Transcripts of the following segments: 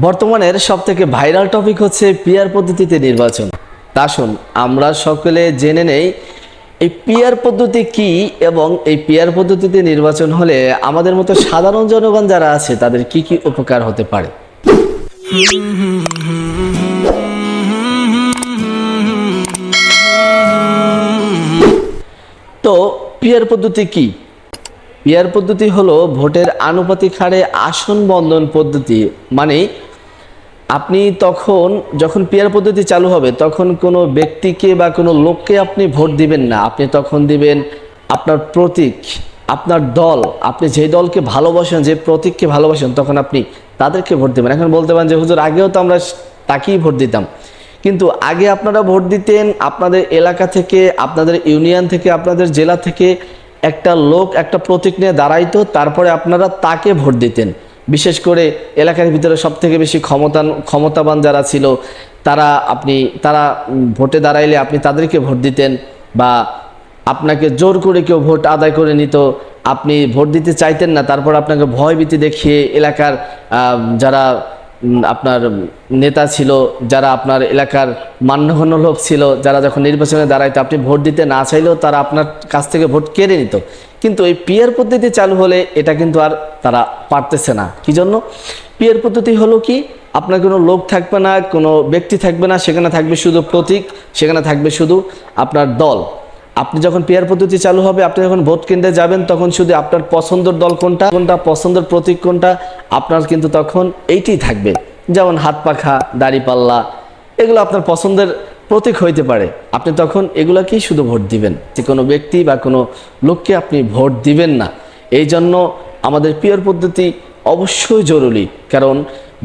বর্তমানের সবথেকে viral topic হচ্ছে পিআর পদ্ধতিতে নির্বাচন। তা আসুন আমরা সকলে জেনে নেই এই পিআর পদ্ধতি কি এবং এই পিআর পদ্ধতিতে নির্বাচন হলে আমাদের মতো সাধারণ জনগণ যারা আছে তাদের কি কি উপকার হতে পারে। তো পিআর পদ্ধতি কি? পিআর পদ্ধতি হলো ভোটের আনুপাতিক হারে আসন বন্টন পদ্ধতি। মানে আপনি যখন পিআর পদ্ধতি চালু হবে তখন কোনো ব্যক্তিকে বা কোনো লোককে আপনি ভোট দিবেন না, আপনি তখন দিবেন আপনার প্রতীক, আপনার দল, আপনি যে দলকে ভালোবাসেন, যে প্রতীককে ভালোবাসেন, তখন আপনি তাদেরকে ভোট দেবেন। এখন বলতে পারেন যে হুজুর আগেও তো আমরা তাকেই ভোট দিতাম, কিন্তু আগে আপনারা ভোট দিতেন আপনাদের এলাকা থেকে, আপনাদের ইউনিয়ন থেকে, আপনাদের জেলা থেকে একটা লোক একটা প্রতীক নিয়ে দাঁড়াইতো, তারপরে আপনারা তাকে ভোট দিতেন। বিশেষ করে এলাকার ভিতরে সব থেকে বেশি ক্ষমতাবান যারা ছিল তারা ভোটে দাঁড়াইলে আপনি তাদেরকে ভোট দিতেন, বা আপনাকে জোর করে কেউ ভোট আদায় করে নিত, আপনি ভোট দিতে চাইতেন না, তারপর আপনাকে ভয়ভীতি দেখিয়ে এলাকার যারা আপনার নেতা ছিল, যারা আপনার এলাকার মান্যগণ্য লোক ছিল, যারা যখন নির্বাচনে দাঁড়াইতো আপনি ভোট দিতে না চাইলেও তারা আপনার কাছ থেকে ভোট কেড়ে নিত। কিন্তু এই পিআর পদ্ধতি চালু হলে এটা কিন্তু আর তারা পারতেছে না। কি জন্য? পিআর পদ্ধতি হলো কি, আপনার কোনো লোক থাকবে না, কোনো ব্যক্তি থাকবে না, সেখানে থাকবে শুধু প্রতীক, সেখানে থাকবে শুধু আপনার দল। আপনি যখন পিআর পদ্ধতি চালু হবে, আপনি যখন ভোট কেন্দ্রে যাবেন তখন শুধু আপনার পছন্দের দল কোনটা, পছন্দের প্রতীক কোনটা, আপনার কিন্তু তখন এইটাই থাকবে। যেমন হাত পাখা, দাড়িপাল্লা, এগুলো আপনার পছন্দের প্রতীক হইতে পারে, আপনি তখন এগুলাকেই শুধু ভোট দিবেন, যে কোনো ব্যক্তি বা কোনো লোককে আপনি ভোট দিবেন না। এই জন্য আমাদের পিআর পদ্ধতি অবশ্যই জরুরি, কারণ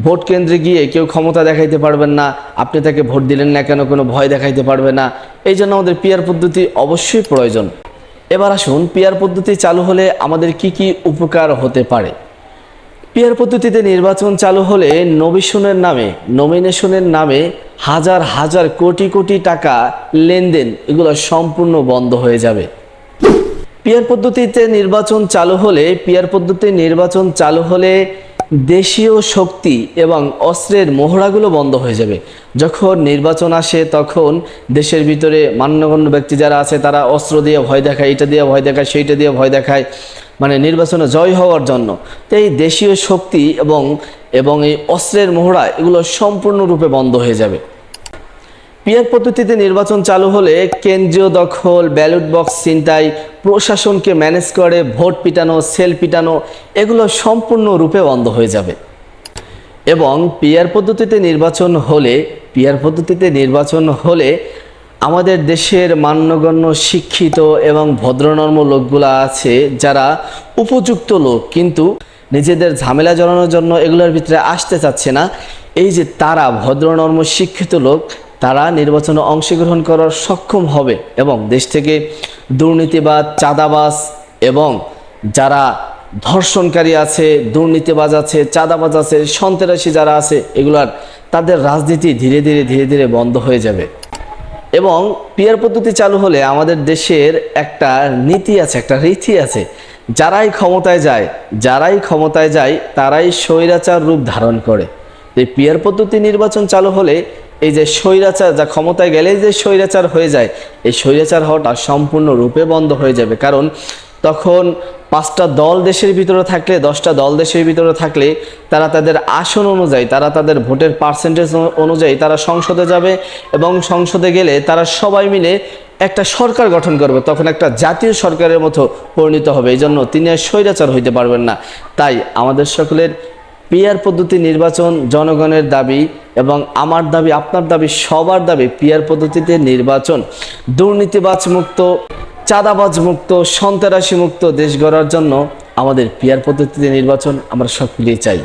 ভোট কেন্দ্রে গিয়ে কেউ ক্ষমতা দেখাইতে পারবেন না, আপনি তাকে ভোট দিলেন না কেন কোনো ভয় দেখাইতে পারবে না। এই জন্য আমাদের পিআর পদ্ধতি অবশ্যই প্রয়োজন। এবার আসুন পিআর পদ্ধতি চালু হলে আমাদের কি কি উপকার হতে পারে। পিআর পদ্ধতিতে নির্বাচন চালু হলে নমিনেশনের নামে হাজার হাজার কোটি কোটি টাকা লেনদেন এগুলো সম্পূর্ণ বন্ধ হয়ে যাবে। পিআর পদ্ধতিতে নির্বাচন চালু হলে দেশীয় শক্তি এবং অস্ত্রের মহড়াগুলো বন্ধ হয়ে যাবে। যখন নির্বাচন আসে তখন দেশের ভিতরে মান্যগণ্য ব্যক্তি যারা আছে তারা অস্ত্র দিয়ে ভয় দেখায়, এটা দিয়ে ভয় দেখায়, সেইটা দিয়ে ভয় দেখায়, মানে নির্বাচনে জয় হওয়ার জন্য। তো এই দেশীয় শক্তি এবং এই অস্ত্রের মহড়া এগুলো সম্পূর্ণরূপে বন্ধ হয়ে যাবে। পিআর পদ্ধতিতে নির্বাচন চালু হলে কেন্দ্রীয় দখল, ব্যালট বক্স ছিনতাই, প্রশাসনকে ম্যানেজ করে ভোট পিটানো, সেল পিটানো, এগুলো সম্পূর্ণরূপে বন্ধ হয়ে যাবে। এবং পিআর পদ্ধতিতে নির্বাচন হলে আমাদের দেশের মান্যগণ্য শিক্ষিত এবং ভদ্রনম্র লোকগুলা আছে, যারা উপযুক্ত লোক কিন্তু নিজেদের ঝামেলা জড়ানোর জন্য এগুলোর ভিতরে আসতে চাচ্ছে না, এই যে তারা ভদ্রনম্র শিক্ষিত লোক, তারা নির্বাচনে অংশগ্রহণ করার সক্ষম হবে এবং দেশ থেকে দুর্নীতিবাজ, চাঁদাবাজ এবং যারা ধর্ষণকারী আছে, দুর্নীতিবাজ আছে, চাঁদাবাজ আছে, সন্ত্রাসী যারা আছে, তাদের রাজনীতি ধীরে ধীরে বন্ধ হয়ে যাবে। এবং পিআর পদ্ধতি চালু হলে আমাদের দেশের একটা নীতি আছে, একটা রীতি আছে, যারাই ক্ষমতায় যায় তারাই স্বৈরাচার রূপ ধারণ করে। এই পিআর পদ্ধতি নির্বাচন চালু হলে এই যে স্বৈরাচার, যা ক্ষমতায় গেলে যে স্বৈরাচার হয়ে যায়, এই স্বৈরাচার হওয়াটা সম্পূর্ণরূপে বন্ধ হয়ে যাবে। কারণ তখন 5টা দল দেশের ভিতরে থাকলে, 10টা দল দেশের ভিতরে থাকলে তারা তাদের আসন অনুযায়ী, তারা তাদের ভোটের পার্সেন্টেজ অনুযায়ী তারা সংসদে যাবে এবং সংসদে গেলে তারা সবাই মিলে একটা সরকার গঠন করবে, তখন একটা জাতীয় সরকারের মতো পরিণত হবে। এই জন্য তিনি আর স্বৈরাচার হইতে পারবেন না। তাই আমাদের সকলের পিআর পদ্ধতি নির্বাচন জনগণের দাবি এবং আমার দাবি, আপনার দাবি, সবার দাবি পিআর পদ্ধতিতে নির্বাচন। দুর্নীতিবাজ মুক্ত, চাঁদাবাজ মুক্ত, সন্ত্রাসী মুক্ত দেশ গড়ার জন্য আমাদের পিআর পদ্ধতিতে নির্বাচন আমরা সকলেই চাই।